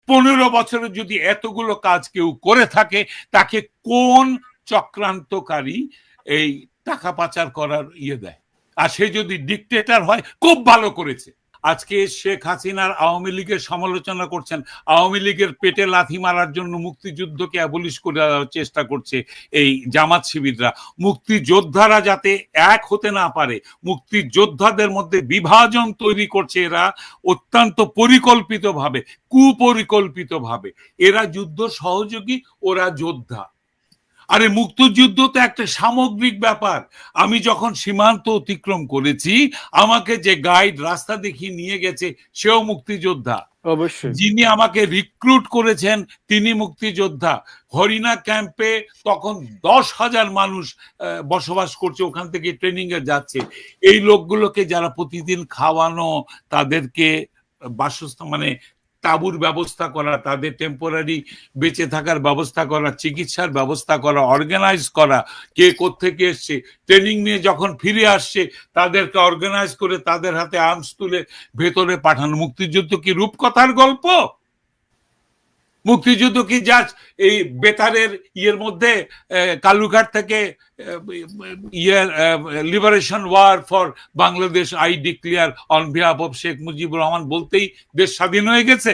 15 বছরে যদি এতগুলো কাজ কেউ করে থাকে, তাকে কোন চক্রান্তকারী এই টাকা পাচার করার দেয়? আর সে যদি ডিকটেটর হয়, খুব ভালো করেছে। আজকে শেখ হাসিনার আওয়ামী লীগের সমালোচনা করছেন, আওয়ামী লীগের পেটে লাথি মারার জন্য মুক্তিযুদ্ধকে অ্যাবলিশ করে দেওয়ার চেষ্টা করছে এই জামাত শিবিররা। মুক্তিযোদ্ধারা যাতে এক হতে না পারে, মুক্তিযোদ্ধাদের মধ্যে বিভাজন তৈরি করছে এরা অত্যন্ত পরিকল্পিতভাবে, কুপরিকল্পিতভাবে। এরা যুদ্ধ সহযোগী, ওরা যোদ্ধা। আরে মুক্তিযুদ্ধ তো একটা সামগ্রিক ব্যাপার। আমি যখন সীমান্ত অতিক্রম করেছি, আমাকে যে গাইড রাস্তা দেখিয়ে নিয়ে গেছে, সেও মুক্তিযোদ্ধা। অবশ্যই। যিনি আমাকে রিক্রুট করেছেন, তিনি মুক্তিযোদ্ধা। হরিণা ক্যাম্পে তখন 10,000 মানুষ বসবাস করছে, ওখান থেকে ট্রেনিং এ যাচ্ছে। এই লোকগুলোকে যারা প্রতিদিন খাওয়ানো, তাদেরকে বাসস্থান মানে তাঁবুর ব্যবস্থা করা, তাদের টেম্পোরারি বেঁচে থাকার ব্যবস্থা করা, চিকিৎসার ব্যবস্থা করা, অর্গানাইজ করা, কে কোত্থেকে এসছে, ট্রেনিং নিয়ে যখন ফিরে আসছে তাদেরকে অর্গানাইজ করে তাদের হাতে আর্মস তুলে ভেতরে পাঠানো। মুক্তিযুদ্ধ কি রূপকথার গল্প? মুক্তিযুদ্ধ কি জাস্ট এই বেতারের মধ্যে কালুঘাট থেকে liberation war for Bangladesh I declare on behalf of Sheikh Mujibur Rahman বলতেই দেশ স্বাধীন হয়ে গেছে?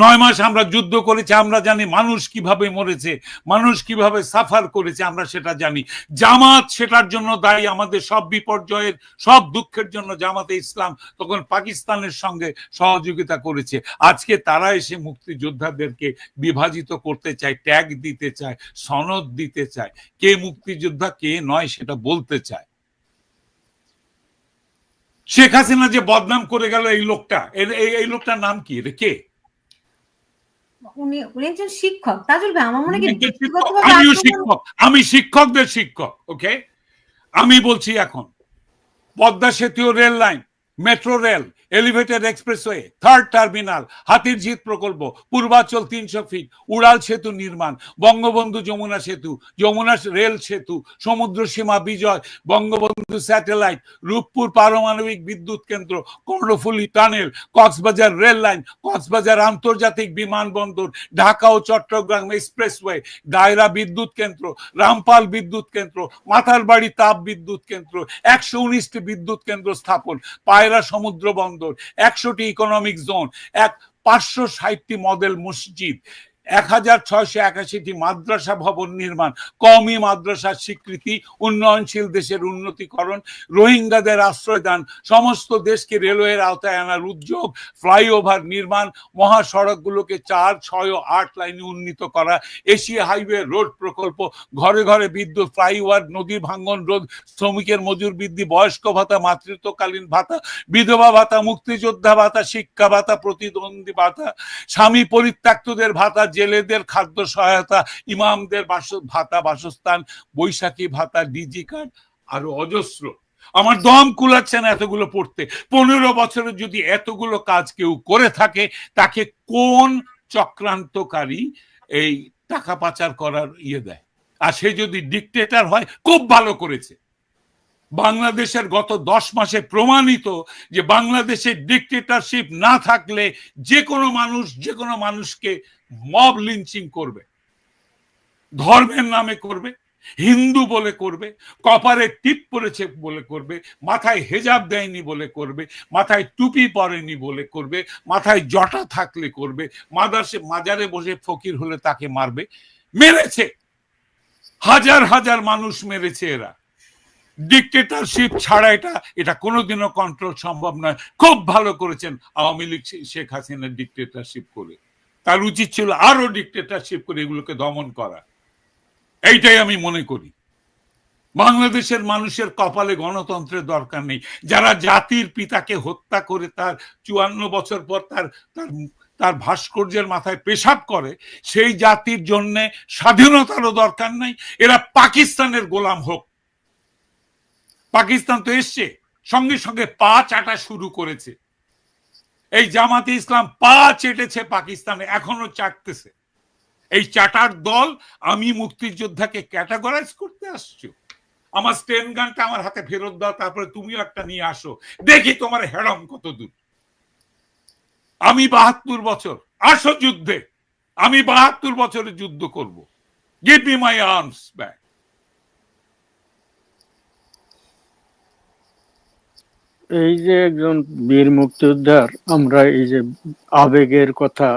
9 মাস আমরা যুদ্ধ করেছি, আমরা জানি মানুষ কিভাবে মরেছে, মানুষ কিভাবে সাফার করেছে, আমরা সেটা জানি। জামাত সেটার জন্য দায়ী। আমাদের সব বিপর্যয়ের, সব দুঃখের জন্য জামাতে ইসলাম তখন পাকিস্তানের সঙ্গে সহযোগিতা করেছে। আজকে তারা এসে মুক্তিযোদ্ধাদেরকে বিভাজিত করতে চায়, ট্যাগ দিতে চায়, সনদ দিতে চায়, কে মুক্তিযোদ্ধা কে নয় সেটা বলতে চায়। শেখ হাসিনা যে বদনাম করে গেল এই লোকটা, এই লোকটার নাম কি? এটা কে? উনি একজন শিক্ষক। তাজুল ভাই, আমার মনে হয় আমিও শিক্ষক, আমি শিক্ষকদের শিক্ষক। ওকে, আমি বলছি এখন পদ্মা সেতু, rail line, metro rail, elevated expressway, 3rd terminal, Hatirjheel প্রকল্প, পূর্বাচল 300 ফিট, উড়াল সেতু নির্মাণ, বঙ্গবন্ধু যমুনা সেতু, যমুনা রেল সেতু, সমুদ্র সীমা বিজয়, বঙ্গবন্ধু স্যাটেলাইট, রূপপুর পারমাণবিক বিদ্যুৎ কেন্দ্র, Karnaphuli tunnel, Cox's Bazar rail line, Cox's Bazar আন্তর্জাতিক বিমানবন্দর, ঢাকা ও চট্টগ্রাম এক্সপ্রেসওয়ে, দায়রা বিদ্যুৎ কেন্দ্র, রামপাল বিদ্যুৎ কেন্দ্র, মাথারবাড়ি তাপ বিদ্যুৎ কেন্দ্র, 119টি বিদ্যুৎ কেন্দ্র স্থাপন, পায়রা সমুদ্র বন্দর, 100টি ইকোনমিক জোন, 560টি মডেল মসজিদ, 1681টি মাদ্রাসা ভবন নির্মাণ, কওমি মাদ্রাসার স্বীকৃতি, উন্নয়নশীল দেশের উন্নতিকরণ, রোহিঙ্গাদের আশ্রয় দান, সমস্ত দেশকে রেলওয়ের আওতায় আনার উদ্যোগ, ফ্লাইওভার নির্মাণ, মহাসড়কগুলোকে 4, 6 ও 8 লাইনে উন্নীত করা, এশিয়া হাইওয়ে রোড প্রকল্প, ঘরে ঘরে বিদ্যুৎ, ফ্লাইওভার, নদী ভাঙ্গন রোধ, শ্রমিকের মজুর বৃদ্ধি, বয়স্ক ভাতা, মাতৃত্বকালীন ভাতা, বিধবা ভাতা, মুক্তিযোদ্ধা ভাতা, শিক্ষা ভাতা, প্রতিদ্বন্দ্বী ভাতা, স্বামী পরিত্যক্তদের ভাতা, জেলেদের খাদ্য সহায়তা, ইমামদের ভাতা, বাসস্থান, বৈশাখী ভাতা, ডিজি কার্ড, আরো অজস্র। আমার দম কুলাচ্ছে না এতগুলো পড়তে। 15 বছরে যদি এতগুলো কাজ কেউ করে থাকে, তাকে কোন চক্রান্তকারী এই টাকা পাচার করার দেয়? আর সে যদি ডিকটেটর হয়, খুব ভালো করেছে। বাংলাদেশের গত 10 মাসে প্রমাণিত যে বাংলাদেশের ডিকটেটরশিপ না থাকলে যে কোনো মানুষ যে কোনো মানুষকে মব লিঞ্চিং করবে, ধর্মের নামে করবে, হিন্দু বলে করবে, কপারে টিপ পরেছে বলে করবে, মাথায় হেজাব দেয়নি বলে করবে, মাথায় টুপি পরেনি বলে করবে, মাথায় জটা থাকলে করবে, মাজারে বসে ফকির হলে তাকে মারবে। মেরেছে, হাজার হাজার মানুষ মেরেছে এরা। ডিকটেটরশিপ ছাড়া এটা কোনোদিনও কন্ট্রোল সম্ভব নয়। খুব ভালো করেছেন আওয়ামী লীগ শেখ হাসিনার ডিকটেটরশিপ করে। তার উচিত ছিল আরো ডিকটেটরশিপ করে এগুলোকে দমন করা। এইটাই আমি মনে করি। বাংলাদেশের মানুষের কপালে গণতন্ত্রের দরকার নেই। যারা জাতির পিতাকে হত্যা করে তার 54 বছর পর তার ভাস্কর্যের মাথায় পেশাব করে, সেই জাতির জন্য স্বাধীনতারও দরকার নাই। এরা পাকিস্তানের গোলাম হোক। পাকিস্তান তো এসছে, সঙ্গে সঙ্গে পা চাটা শুরু করেছে। এই জামাতে ইসলাম পা চেটেছে পাকিস্তানে, এখনো চাটতেছে। এই চাটার দল আমি মুক্তিযোদ্ধাকে ক্যাটাগরাইজ করতে আসছো? আমার স্টেন গানটা আমার হাতে ফেরত দাও, তারপরে তুমিও একটা নিয়ে আসো, দেখি তোমার হেরম কত দূর। আমি 72 বছর আসো যুদ্ধে, আমি 72 বছরের যুদ্ধ করব, give me my arms back. এই যে একজন বীর মুক্তিযোদ্ধার আমরা এই যে আবেগের কথা,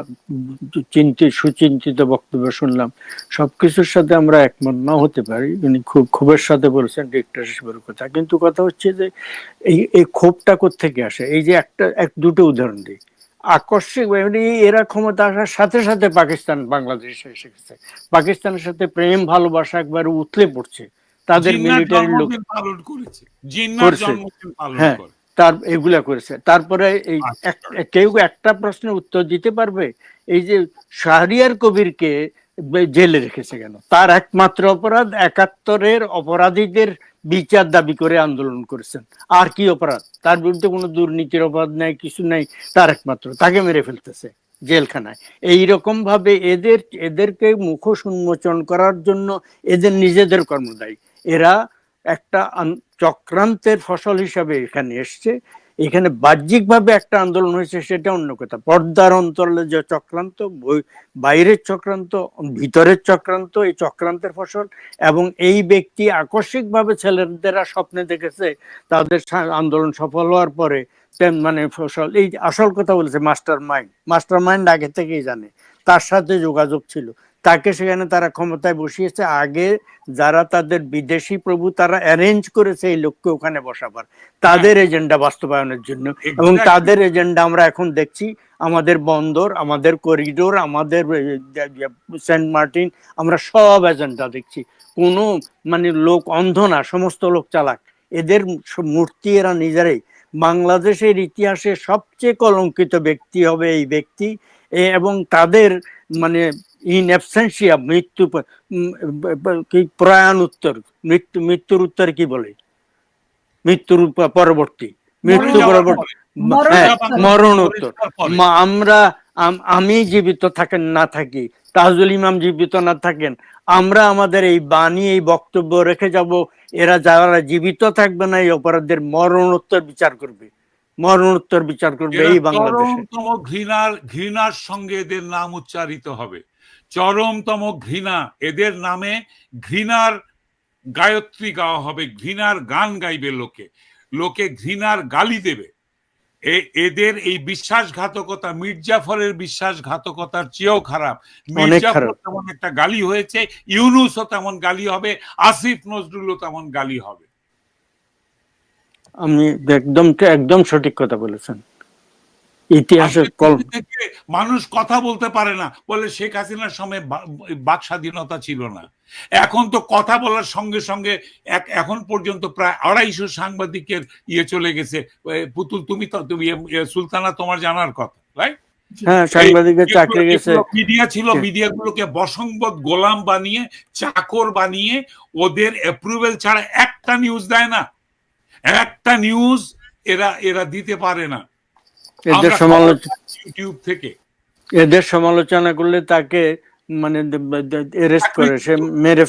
সুচিন্তিত বক্তব্য শুনলাম, সবকিছুর সাথে আমরা একমত না হতে পারি, উনি খুব ক্ষোভের সাথে বলেছেন ডিক্টেটরশিপের কথা, কিন্তু কথা হচ্ছে যে এই ক্ষোভটা কোত্থেকে আসে? এই যে দুটো উদাহরণ দিই, আকস্মিক এরা ক্ষমতা আসার সাথে সাথে পাকিস্তান বাংলাদেশে এসে গেছে, পাকিস্তানের সাথে প্রেম ভালোবাসা একবার উতলে পড়ছে, তাদের মিলিটারি লোক পালন করেছে, জিন্নার জন্মদিন পালন করে, তার এগুলা করেছে। তারপরে এই কেউ একটা প্রশ্নের উত্তর দিতে পারবে, এই যে শাহরিয়ার কবিরকে জেলে রেখেছে কেন? তার একমাত্র অপরাধ 71-এর অপরাধীদের বিচার দাবি করে আন্দোলন করেছেন, আর কি অপরাধ? তার বিরুদ্ধে কোনো দুর্নীতির অপরাধ নাই, কিছু নাই, তার একমাত্র তাকে মেরে ফেলতেছে জেলখানায়। এইরকম ভাবে এদেরকে মুখোশ উন্মোচন করার জন্য এদের নিজেদের কর্মদায়ী। এরা একটা চক্রান্তের ফসল হিসাবে এখানে এসছে। এখানে বাহ্যিকভাবে একটা আন্দোলন হয়েছে সেটা অন্য কথা, পর্দার অন্তরালে যে চক্রান্ত, বাইরের চক্রান্ত, ভিতরের চক্রান্ত, এই চক্রান্তের ফসল। এবং এই ব্যক্তি আকস্মিকভাবে ছেলেদেরা স্বপ্নে দেখেছে তাদের আন্দোলন সফল হওয়ার পরে মানে ফসল। এই আসল কথা বলেছে মাস্টার মাইন্ড আগে থেকেই জানে, তার সাথে যোগাযোগ ছিল, তাকে সেখানে তারা ক্ষমতায় বসিয়েছে। আগে যারা তাদের বিদেশি প্রভু তারা অ্যারেঞ্জ করেছে এই লোককে ওখানে বসাবার, তাদের এজেন্ডা বাস্তবায়নের জন্য। এবং তাদের এজেন্ডা আমরা এখন দেখছি, আমাদের বন্দর, আমাদের করিডোর, আমাদের সেন্ট মার্টিন, আমরা সব এজেন্ডা দেখছি। কোনো মানে লোক অন্ধ না, সমস্ত লোক চালাক। এদের মূর্তি এরা নিজেরাই। বাংলাদেশের ইতিহাসে সবচেয়ে কলঙ্কিত ব্যক্তি হবে এই ব্যক্তি, এবং তাদের মানে ইন অ্যাবসেন্সিয়া মৃত্যু কি প্রয়াণ উত্তর, মৃত্যুর উত্তর কি বলে, মৃত্যুর পরবর্তী, মৃত্যু পরবর্তী মরণ উত্তর। আমি জীবিত থাকেন না থাকি, তাজুল ইমাম জীবিত না থাকেন, আমরা আমাদের এই বাণী, এই বক্তব্য রেখে যাব, এরা যারা জীবিত থাকবে না এই অপরাধের মরণোত্তর বিচার করবে, মরণোত্তর বিচার করবে এই বাংলাদেশে। চরমতম ঘৃণার সঙ্গে এদের নাম উচ্চারিত হবে, চরমতম ঘৃণা, এদের নামে ঘৃণার গায়ত্রী গাওয়া হবে, ঘৃণার গান গাইবে লোকে ঘৃণার গালি দেবে। এদের এই বিশ্বাসঘাতকতা মির্জাফরের বিশ্বাসঘাতকতার চেয়েও খারাপ। মির্জাফর তেমন একটা গালি হয়েছে, ইউনূসও তেমন গালি হবে, আসিফ নজরুলও তেমন গালি হবে। আমি একদম সঠিক কথা বলেছেন। ইতিহাসের মানুষ কথা বলতে পারে না বলে শেখ হাসিনার সময় বাক স্বাধীনতা ছিল না। এখন তো কথা বলার সঙ্গে সঙ্গে এখন পর্যন্ত প্রায় 250 সাংবাদিকের চলে গেছে। পুতুল তুমি সুলতানা, তোমার জানার কথা, রাইট? হ্যাঁ, সাংবাদিকের চাকরি গেছে। মিডিয়া ছিল, মিডিয়াগুলোকে বসংবদ গোলাম বানিয়ে, চাকর বানিয়ে, ওদের অ্যাপ্রুভেল ছাড়া একটা নিউজ দেয় না, একটা নিউজ এরা দিতে পারে না। এদের সমালোচনা করলে তাকে মানে অ্যারেস্ট করে, সে মেরে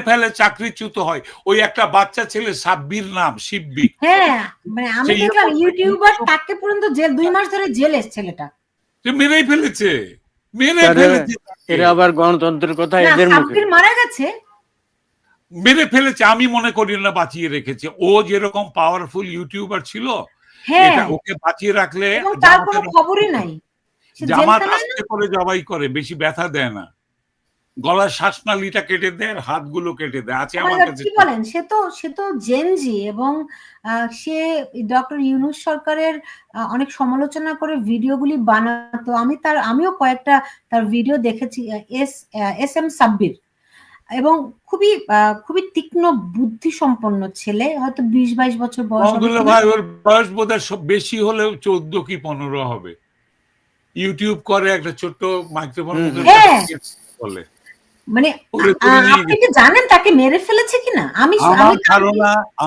ফেলে, চাকরিচ্যুত হয়। ওই একটা বাচ্চা ছেলে সাব্বির, নাম শিব্বির, হ্যাঁ মানে আমি দেখলাম ইউটিউবার, তাকে পর্যন্ত জেল 2 মাস ধরে জেলে, ছেলেটা মেরেই ফেলেছে। এরা আবার গণতন্ত্রের কথা এদের মুখে, মারা গেছে, মেরে ফেলেছে। আমি মনে করি না বাঁচিয়ে রেখেছে। ও যেরকম পাওয়ারফুল ইউটিউবার ছিল, ওকে বাঁচিয়ে রাখলে তার কোনো খবরই নাই। জামাত আস্তে করে জবাই করে, বেশি ব্যথা দেয় না, গলার শ্বাসনালীটা কেটে দেয়, হাতগুলো কেটে দেয়। আছে আমার কাছে। কি বলেন, সে তো জেনজি, এবং সে ডক্টর ইউনূস সরকারের অনেক সমালোচনা করে ভিডিওগুলি বানাতো। আমিও কয়েকটা তার ভিডিও দেখেছি, এস এম সাব্বির, এবং খুবই তীক্ষ্ণ বুদ্ধি সম্পন্ন ছেলে, হয়তো 20-22 বছর বয়স। ভাই ওর বয়স বোধহয় বেশি হলেও 14 কি 15 হবে। ইউটিউব করে, একটা ছোট্ট মাইক্রোফোন বলে। মানে আপনি কি জানেন তাকে মেরে ফেলেছে কিনা?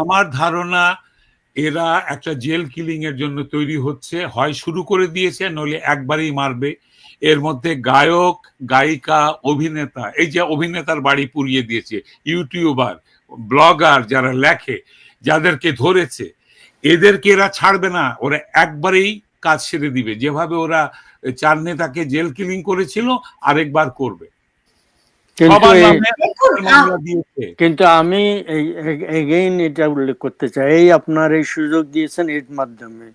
আমার ধারণা এরা একটা জেল কিলিং এর জন্য তৈরি হচ্ছে, হয় শুরু করে দিয়েছে, নইলে একবারই মারবে। এর মধ্যে গায়ক, গায়িকা, অভিনেতা, এই যে অভিনেতার বাড়ি পুড়িয়ে দিয়েছে, ইউটিউবার, ব্লগার যারা লেখে, যাদেরকে ধরেছে, এদেরকে এরা ছাড়বে না। ওরা একবারেই কাজ সেরে দিবে, যেভাবে ওরা 4 নেতাকে জেল কিলিং করেছিল আরেকবার করবে। কিন্তু আমি এগেইন এটা উল্লেখ করতে চাই, এই আপনার এই সুযোগ দিয়েছেন এর মাধ্যমে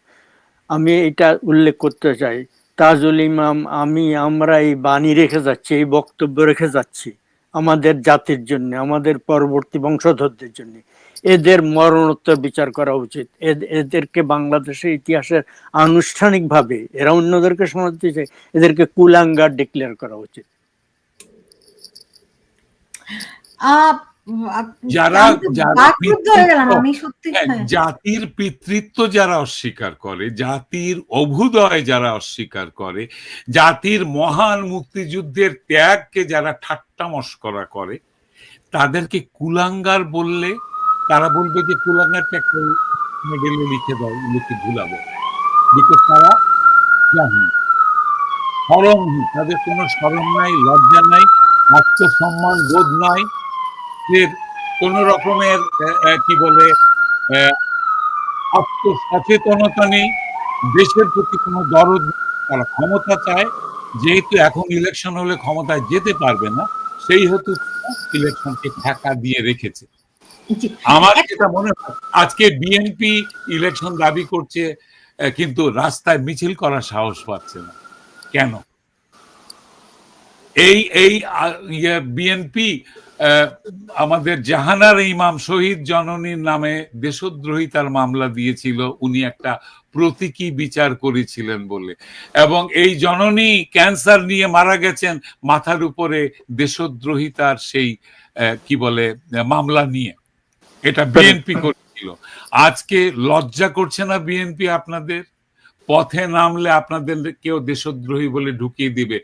আমি এটা উল্লেখ করতে চাই, তাজুল ইমাম আমরা এই বাণী রেখে যাচ্ছি, এই বক্তব্য রেখে যাচ্ছি আমাদের জাতির জন্য, আমাদের পরবর্তী বংশধরদের জন্য। এদের মরণোত্তর বিচার করা উচিত। এদেরকে বাংলাদেশের ইতিহাসের আনুষ্ঠানিকভাবে, এরা অন্যদেরকে শোনাতে চায়, এদেরকে কুলাঙ্গার ডিক্লেয়ার করা উচিত। জাতির পিতৃত্ব যারা অস্বীকার করে, জাতির অভ্যুদয় যারা অস্বীকার করে, জাতির মহান মুক্তিযুদ্ধের ত্যাগকে যারা ঠাট্টা মশকরা করে, তাদেরকে কুলাঙ্গার বললে তারা বলবে যে কুলাঙ্গারটা একটা মেডেলে লিখে দাও, লিখে ভুলাবো, বিকজ তারা জানি শরমহীন, তাদের কোনো শরম নাই, লজ্জা নাই, আত্মসম্মান বোধ নাই, কোন রকমের কি বলে আত্মসচেতনতা নেই, দেশের প্রতি কোনো দরদ। তারা ক্ষমতা চায়, যেহেতু এখন ইলেকশন হলে ক্ষমতায় যেতে পারবে না, সেই হেতু ইলেকশনকে ঢাকা দিয়ে রেখেছে। আমার যেটা মনে হয়, আজকে বিএনপি ইলেকশন দাবি করছে কিন্তু রাস্তায় মিছিল করার সাহস পাচ্ছে না কেন? এই বিএনপি আমাদের জাহানার ইমাম শহীদ জননীর নামে দেশদ্রোহিতার মামলা দিয়েছিল, উনি একটা প্রতীকী বিচার করেছিলেন বলে, এবং এই জননী ক্যান্সার নিয়ে মারা গেছেন মাথার উপরে দেশদ্রোহিতার সেই কি বলে মামলা নিয়ে, এটা বিএনপি করেছিল। আজকে লজ্জা করছে না বিএনপি আপনাদের? পথে নামলে আপনাদের কেউ দেশদ্রোহী বলে ঢুকিয়ে দিবে।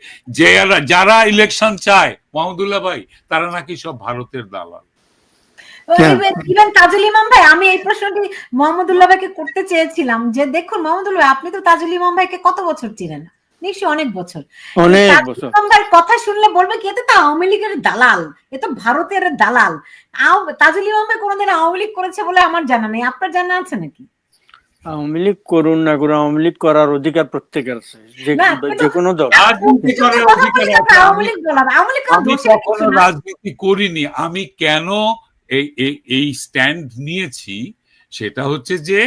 যারা ইলেকশন চায় মাহমুদুল্লাহ ভাই, তারা নাকি সব ভারতের দালাল। তাজুল ইমাম ভাই, আমি এই প্রশ্নটি মোহাম্মদুল্লাহ ভাইকে করতে চেয়েছিলাম যে দেখুন মোহাম্মদুল্লাহ ভাই, আপনি তো তাজুল ইমাম ভাইকে কত বছর চিনেন? নিশ্চয়ই অনেক বছর। কথা শুনলে বলবে কি এতে তো আওয়ামী লীগের দালাল, এ তো ভারতের দালাল। তাজুল ইমাম ভাই কোনোদিন আওয়ামী লীগ করেছে বলে আমার জানা নেই, আপনার জানা আছে নাকি? আওয়ামী লীগ করুন না করুন, আওয়ামী লীগ করার অধিকার প্রত্যেকের আছে, যে কোনো দল। আমি কখনো রাজনীতি করিনি। আমি কেন এই স্ট্যান্ড নিয়েছি সেটা হচ্ছে যে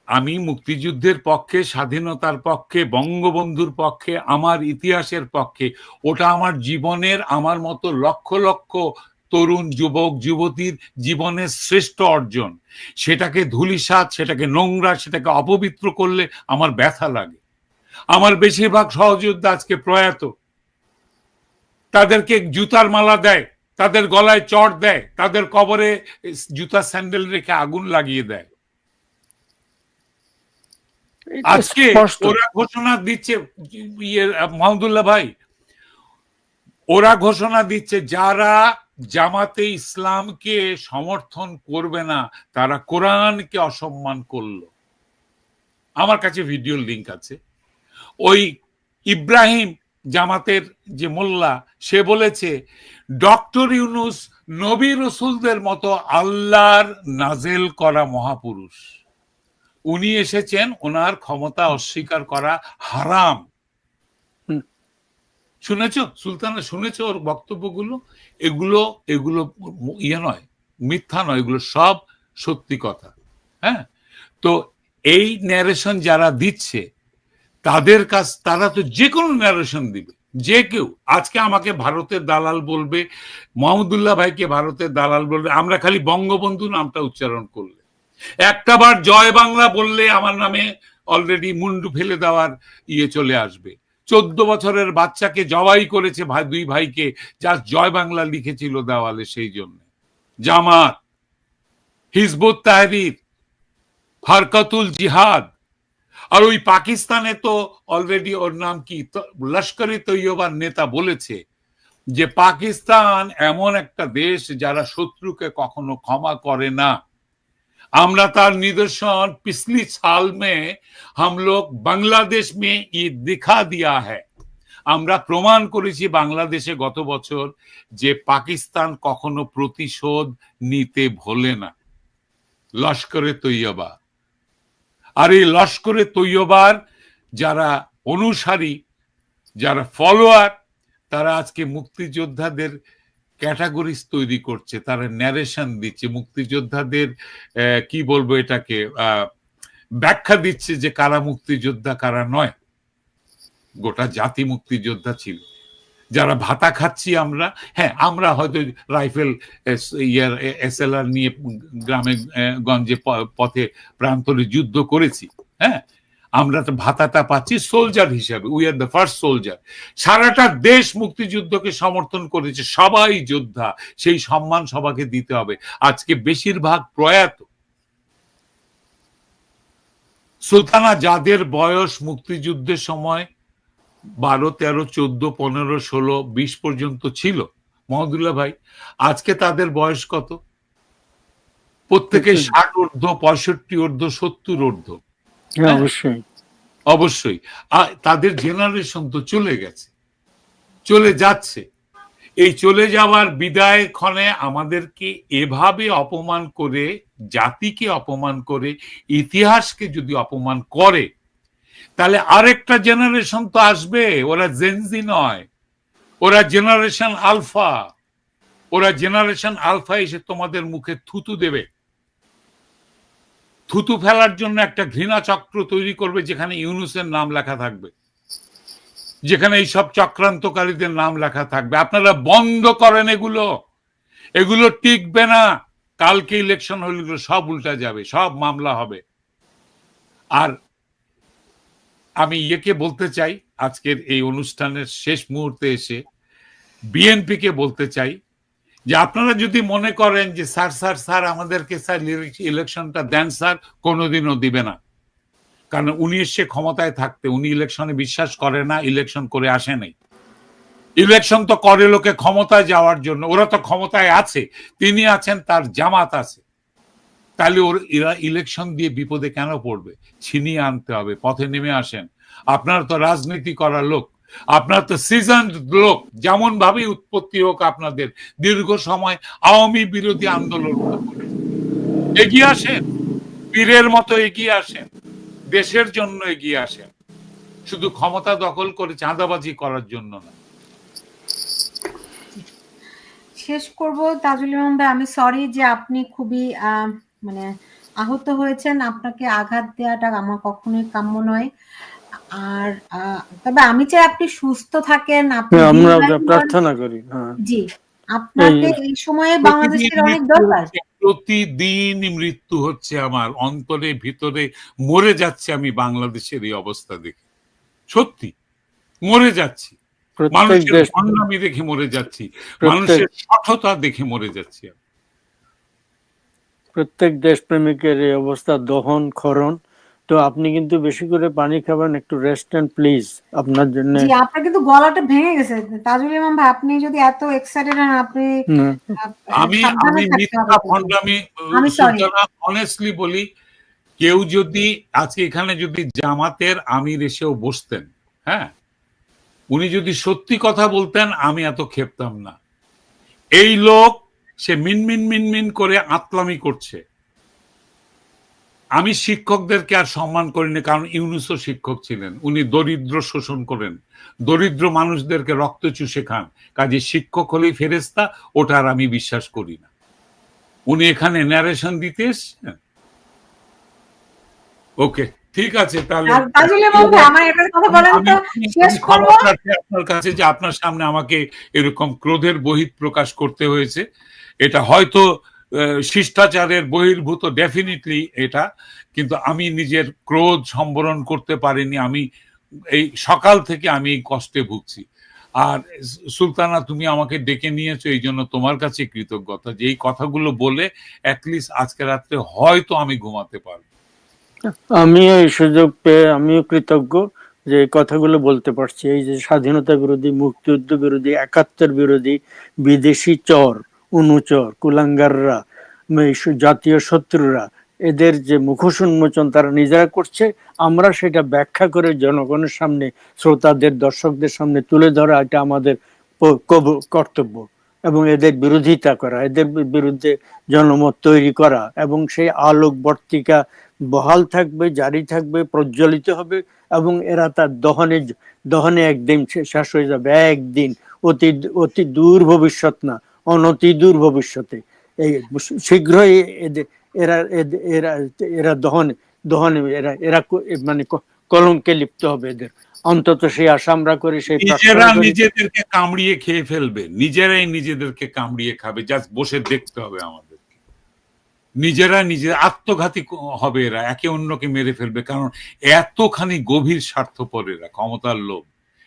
আমি মুক্তিযুদ্ধের পক্ষে, স্বাধীনতার পক্ষে, বঙ্গবন্ধুর পক্ষে, আমার ইতিহাসের পক্ষে। ওটা আমার জীবনের, আমার মতো লক্ষ লক্ষ তরুণ যুবক যুবতীর জীবনের শ্রেষ্ঠ অর্জন। সেটাকে ধূলিসাৎ, সেটাকে নোংরা, সেটাকে অপবিত্র করলে আমার ব্যথা লাগে। আমার বেশিরভাগ সহযোদ্ধা আজকে প্রয়াত, তাদেরকে জুতার মালা দেয়, তাদের গলায় চড় দেয়, তাদের কবরে জুতা স্যান্ডেল রেখে আগুন লাগিয়ে দেয়। আজকে ওরা ঘোষণা দিচ্ছে, মাহমুদুল্লাহ ভাই, ওরা ঘোষণা দিচ্ছে যারা জামাতে ইসলামকে সমর্থন করবে না তারা কোরআনকে অসম্মান করলো। আমার কাছে ভিডিও লিংক আছে। ওই ইব্রাহিম জামাতের যে মোল্লা, সে বলেছে ডক্টর ইউনূস নবী রসুলদের মতো আল্লাহর নাজেল করা মহাপুরুষ, উনি এসেছেন, ওনার ক্ষমতা অস্বীকার করা হারাম। শুনেছো সুলতানা, শুনেছো ওর বক্তব্যগুলো? এগুলো ইয়ে নয়, মিথ্যা নয়, এগুলো সব সত্যি কথা। হ্যাঁ, তো এই ন্যারেশন যারা দিচ্ছে তারা তো যে কোনো ন্যারেশন দিবে, যে কেউ। আজকে আমাকে ভারতের দালাল বলবে, মাহমুদুল্লাহ ভাইকে ভারতের দালাল বলবে, আমরা খালি বঙ্গবন্ধু নামটা উচ্চারণ করলে, একটা বার জয় বাংলা বললে আমার নামে অলরেডি মুন্ডু ফেলে দেওয়ার ইয়ে চলে আসবে। 14 বছরের বাচ্চাকে জবাই করেছে দুই ভাইকে, যা জয় বাংলা লিখেছিল দেওয়ালে। সেই জন্য জামাত, হিজবুত তাহরীর, হরকতুল জিহাদ, আর ওই পাকিস্তানে তো অলরেডি ওর নাম কি লস্করে তৈয়বার নেতা বলেছে যে পাকিস্তান এমন একটা দেশ যারা শত্রুকে কখনো ক্ষমা করে না। আমরা তার নিদর্শন पिछली साल में हम लोग बांग्लादेश में ये दिखा दिया है। আমরা প্রমাণ করেছি বাংলাদেশে গত বছর যে পাকিস্তান কখনো প্রতিশোধ নিতে ভোলে না। লস্করে তৈয়বা, আর এই লস্করে তৈয়বার যারা অনুসারী, যারা ফলোয়ার, তারা আজকে মুক্তিযোদ্ধাদের ক্যাটাগরিজ তৈরি করছে, তারা ন্যারেশন দিচ্ছে, মুক্তিযোদ্ধাদের কি বলবো এটাকে, ব্যাখ্যা দিচ্ছে যে কারা মুক্তিযোদ্ধা কারা নয়। গোটা জাতি মুক্তিযোদ্ধা ছিল। যারা ভাতা খাচ্ছি আমরা, হ্যাঁ আমরা হয়তো রাইফেল SLR নিয়ে গ্রামে গঞ্জে পথে প্রান্তরে যুদ্ধ করেছি, হ্যাঁ আমরা তো ভাতাটা পাচ্ছি সোলজার হিসাবে, we are the first soldier. সারাটা দেশ মুক্তিযুদ্ধকে সমর্থন করেছে, সবাই যোদ্ধা, সেই সম্মান সবাইকে দিতে হবে। আজকে বেশিরভাগ প্রয়াত। সুলতানা, যাদের বয়স মুক্তিযুদ্ধের সময় 12, 13, 14, 15, 16, 20 পর্যন্ত ছিল, মহদুল্লাহ ভাই, আজকে তাদের বয়স কত? প্রত্যেকে 60 ঊর্ধ্ব, 65 ঊর্ধ্ব, 70 ঊর্ধ্ব। অবশ্যই অবশ্যই তাদের জেনারেশন তো চলে গেছে, চলে যাচ্ছে। এই চলে যাওয়ার বিদায় ক্ষণে আমাদেরকে এভাবে অপমান করে, জাতিকে অপমান করে, ইতিহাসকে যদি অপমান করে, তাহলে আরেকটা জেনারেশন তো আসবে। ওরা জেনজি নয়, ওরা জেনারেশন আলফা। ওরা জেনারেশন আলফা এসে তোমাদের মুখে থুতু দেবে, থুতু ফেলার জন্য একটা ঘৃণা চক্র তৈরি করবে, যেখানে ইউনূসের নাম লেখা থাকবে, যেখানে এইসব চক্রান্তকারীদের নাম লেখা থাকবে। আপনারা বন্ধ করেন এগুলো, এগুলো টিকবে না। কালকে ইলেকশন হলে সব উল্টা যাবে, সব মামলা হবে। আর আমি ইয়েকে বলতে চাই, আজকের এই অনুষ্ঠানের শেষ মুহূর্তে এসে বিএনপিকে বলতে চাই যে আপনারা যদি মনে করেন যে স্যার স্যার স্যার আমাদেরকে স্যার ইলেকশনটা দেন, স্যার, কোনোদিনও দিবে না। কারণ উনি এসে ক্ষমতায় থাকতে, উনি ইলেকশনে বিশ্বাস করে না, ইলেকশন করে আসে নাই। ইলেকশন তো করে লোকে ক্ষমতায় যাওয়ার জন্য। ওরা তো ক্ষমতায় আছে, তিনি আছেন, তার জামাত আছে। তাহলে এরা ইলেকশন দিয়ে বিপদে কেন পড়বে? ছিনিয়ে আনতে হবে, পথে নেমে আসেন। আপনার তো রাজনীতি করার লোক, আপনার তো সিজন লোক, যেমন ভাবে উৎপত্তি হোক আপনাদের, দীর্ঘ সময় আওয়ামী বিরোধী আন্দোলন এগিয়ে আসেন, পীরের মতো এগিয়ে আসেন, দেশের জন্য এগিয়ে আসেন, শুধু ক্ষমতা দখল করে চাঁদাবাজি করার জন্য না। শেষ করব তাজুল ইমাম ভাই, আমি সরি যে আপনি খুবই মানে আহত হয়েছেন। আপনাকে আঘাত দেওয়াটা আমার কখনোই কাম্য নয়। আর তবে আমি চাই আপনি সুস্থ থাকেন, আপনি আমরা প্রার্থনা করি। জি, আপনাকে এই সময়ে বাংলাদেশের অনেক দরকার। প্রতিদিন মৃত্যু হচ্ছে, আমার অন্তরে ভিতরে মরে যাচ্ছে আমি বাংলাদেশের এই অবস্থা দেখে। সত্যি মরে যাচ্ছি, মানুষের ভণ্ডামি দেখে মরে যাচ্ছি, মানুষের সঠতা দেখে মরে যাচ্ছি। প্রত্যেক দেশপ্রেমিকের এই অবস্থা, দহন খরণ। তো আপনি কিন্তু বেশি করে পানি খাবেন, একটু রেস্ট নেন প্লিজ, আপনার জন্য। জি, আপনার কিন্তু গলাটা ভেঙে গেছে তাজুল ইমাম ভাই, আপনি যদি এত এক্সাইটেড হন, আপনি আমি মিথ্যা ভণ্ডামি, অনেস্টলি বলি, কেউ যদি আজকে এখানে যদি জামাতের আমির এসেও বসতেন, হ্যাঁ, উনি যদি সত্যি কথা বলতেন, আমি এত খেপতাম না। এই লোক সে মিনমিন মিনমিন করে আতলামি করছে। আমি শিক্ষকদেরকে আর সম্মান করিনি, কারণ ইউনূসও শিক্ষক ছিলেন। উনি দরিদ্র শোষণ করেন, দরিদ্র মানুষদেরকে রক্ত চুষে খান। কাজে শিক্ষক হলেই ফেরেস্তা, ওটা আর আমি বিশ্বাস করি না। উনি এখানে ন্যারেশন দিতে এসছেন। ওকে, ঠিক আছে, তাহলে আপনার কাছে যে আপনার সামনে আমাকে এরকম ক্রোধের বহিঃপ্রকাশ করতে হয়েছে, এটা হয়তো শিষ্টাচারের বহির্ভূত, ডেফিনিটলি এটা, কিন্তু আমি নিজের ক্রোধ সম্বরণ করতে পারিনি। আমি এই সকাল থেকে আমি এই কষ্টে ভুগছি। আর সুলতানা, তুমি আমাকে ডেকে নিয়েছো, এই জন্য তোমার কাছে কৃতজ্ঞতা, যে এই কথাগুলো বলে অ্যাটলিস্ট আজকে রাত্রে হয়তো আমি ঘুমাতে পারবো। আমিও এই সুযোগ পেয়ে আমিও কৃতজ্ঞ যে কথাগুলো বলতে পারছি। এই যে স্বাধীনতা বিরোধী, মুক্তিযুদ্ধ বিরোধী, ৭১ বিরোধী, বিদেশি চর, অনুচর, কুলাঙ্গাররা, জাতীয় শত্রুরা, এদের যে মুখোশ উন্মোচন তারা নিজেরা করছে, আমরা সেটা ব্যাখ্যা করে জনগণের সামনে, শ্রোতাদের, দর্শকদের সামনে তুলে ধরা, এটা আমাদের কর্তব্য। এবং এদের বিরোধিতা করা, এদের বিরুদ্ধে জনমত তৈরি করা, এবং সেই আলোকবর্তিকা বহাল থাকবে, জারি থাকবে, প্রজ্বলিত হবে, এবং এরা তার দহনে দহনে একদিন শেষ হয়ে যাবে, একদিন, অতি অতি দূর ভবিষ্যৎ না, অনতি দূর ভবিষ্যতে, এই শীঘ্রই এরা এরা এরা দহনে দহনে এরা এরা মানে কলঙ্কে লিপ্ত হবে এদের। অন্তত সেই আশা আমরা করি, সেই নিজেরা নিজেদেরকে কামড়িয়ে খেয়ে ফেলবে, নিজেরাই নিজেদেরকে কামড়িয়ে খাবে, জাস্ট বসে দেখতে হবে আমাদের। নিজেরা নিজের আত্মঘাতী হবে এরা, একে অন্যকে মেরে ফেলবে, কারণ এতখানি গভীর স্বার্থপর এরা, ক্ষমতার লোভ।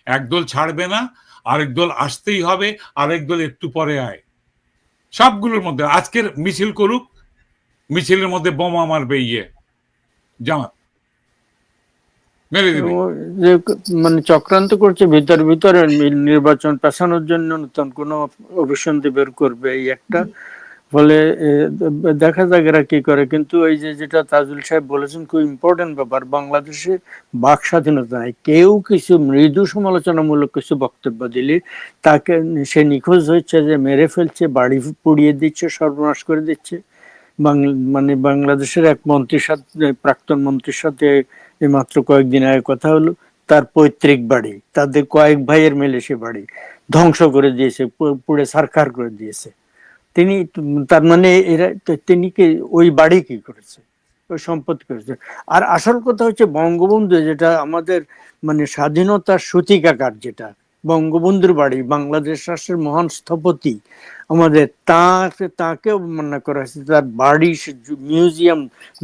একদল ছাড়বে না, আরেক দল আসতেই হবে, আরেক দল একটু পরে আয়। সবগুলোর মধ্যে আজকের মিছিল করুক, মিছিলের মধ্যে বোমা মারবে জামাত, মেরে দিবে। মানে চক্রান্ত করছে ভিতরে নির্বাচন পেছানোর জন্য, নতুন কোন অভিসন্ধি বের করবে এই একটা। ফলে দেখা যাক এরা কি করে। কিন্তু এই যেটা তাজুল সাহেব বলেছেন, খুব ইম্পর্টেন্ট ব্যাপার, বাংলাদেশে বাক স্বাধীনতা নাই। কেউ কিছু মৃদু সমালোচনামূলক কিছু বক্তব্য দিলে তাকে সে নিখোঁজ হচ্ছে, যে মেরে ফেলছে, বাড়ি পুড়িয়ে দিচ্ছে, সর্বনাশ করে দিচ্ছে। মানে বাংলাদেশের এক মন্ত্রীর সাথে, প্রাক্তন মন্ত্রীর সাথে মাত্র কয়েকদিন আগে কথা হলো, তার পৈতৃক বাড়ি, তাদের কয়েক ভাইয়ের মিলে সে বাড়ি ধ্বংস করে দিয়েছে, পুড়ে ছারখার করে দিয়েছে। তিনি, তার মানে এরা, তিনি কি ওই বাড়ি কি করেছে, ওই সম্পত্তি করেছে। আর আসল কথা হচ্ছে বঙ্গবন্ধু, যেটা আমাদের মানে স্বাধীনতার সূতিকাগার, যেটা বঙ্গবন্ধুর বাড়ি, বাংলাদেশ রাষ্ট্রের মহান স্থপতি আমাদের, তাকে অবমাননা করা হয়েছে, তার বাড়ি মিউজিয়াম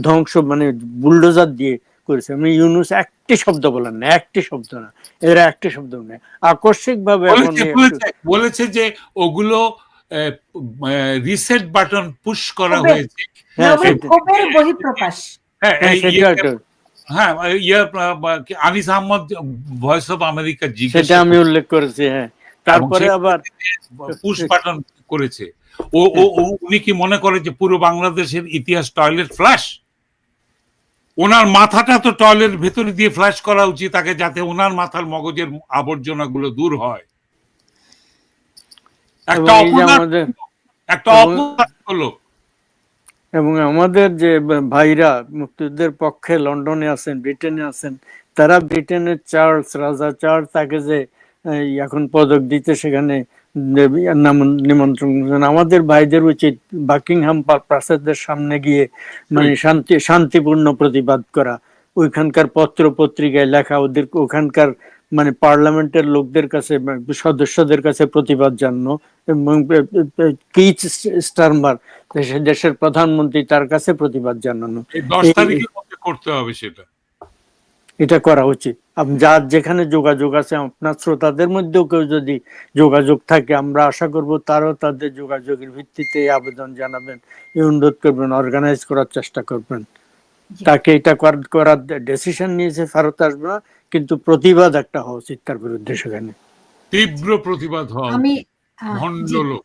ধ্বংস মানে বুলডোজার দিয়ে করেছে। আমি ইউনুস একটি শব্দ বলেন না, একটি শব্দ না, এরা একটি শব্দ না, আকস্মিক ভাবে বলেছে যে ওগুলো রিসেট বাটন পুশ করা হয়েছে। হ্যাঁ, Anis Ahmed voice of America জিজ্ঞাসা, আমি উল্লেখ করেছি। হ্যাঁ, তারপরে আবার পুশ বাটন করেছে। উনি কি মনে করে যে পুরো বাংলাদেশের ইতিহাস টয়লেট ফ্লাশ? ওনার মাথাটা তো টয়লেট ভেতরে দিয়ে ফ্লাশ করা উচিত তাকে, যাতে ওনার মাথার মগজের আবর্জনা গুলো দূর হয়। একটা অপরাধ হলো। এবং আমাদের যে ভাইরা মুক্তিযুদ্ধের পক্ষে লন্ডনে আছেন, ব্রিটেনে আছেন, তারা ব্রিটেনের চার্লস, রাজা চার্লস, তাকে যে এখন পদক দিতে সেখানে নিমন্ত্রণ, আমাদের ভাইদের উচিত বাকিংহাম প্রাসাদের সামনে গিয়ে মানে শান্তিপূর্ণ প্রতিবাদ করা, ওইখানকার পত্র পত্রিকায় লেখা, ওদের ওখানকার মানে পার্লামেন্টের লোকদের কাছে, সদস্যদের কাছে প্রতিবাদ জানানো, এবং কিথ স্টারমার দেশের প্রধানমন্ত্রী, তার কাছে প্রতিবাদ জানানো। 10 তারিখের মধ্যে করতে হবে সেটা, এটা করা উচিত। যার যেখানে যোগাযোগ আছে, আপনার শ্রোতাদের মধ্যেও কেউ যদি যোগাযোগ থাকে, আমরা আশা করব তারও তাদের যোগাযোগের ভিত্তিতে আবেদন জানাবেন, অনুরোধ করবেন, অর্গানাইজ করার চেষ্টা করবেন। তাকে এটা করার ডিসিশন নিয়েছে, ফেরত আসবে না, কিন্তু প্রতিবাদ একটা হওয়া উচিত তার বিরুদ্ধে, সেখানে তীব্র প্রতিবাদ হওয়া। ভণ্ড লোক।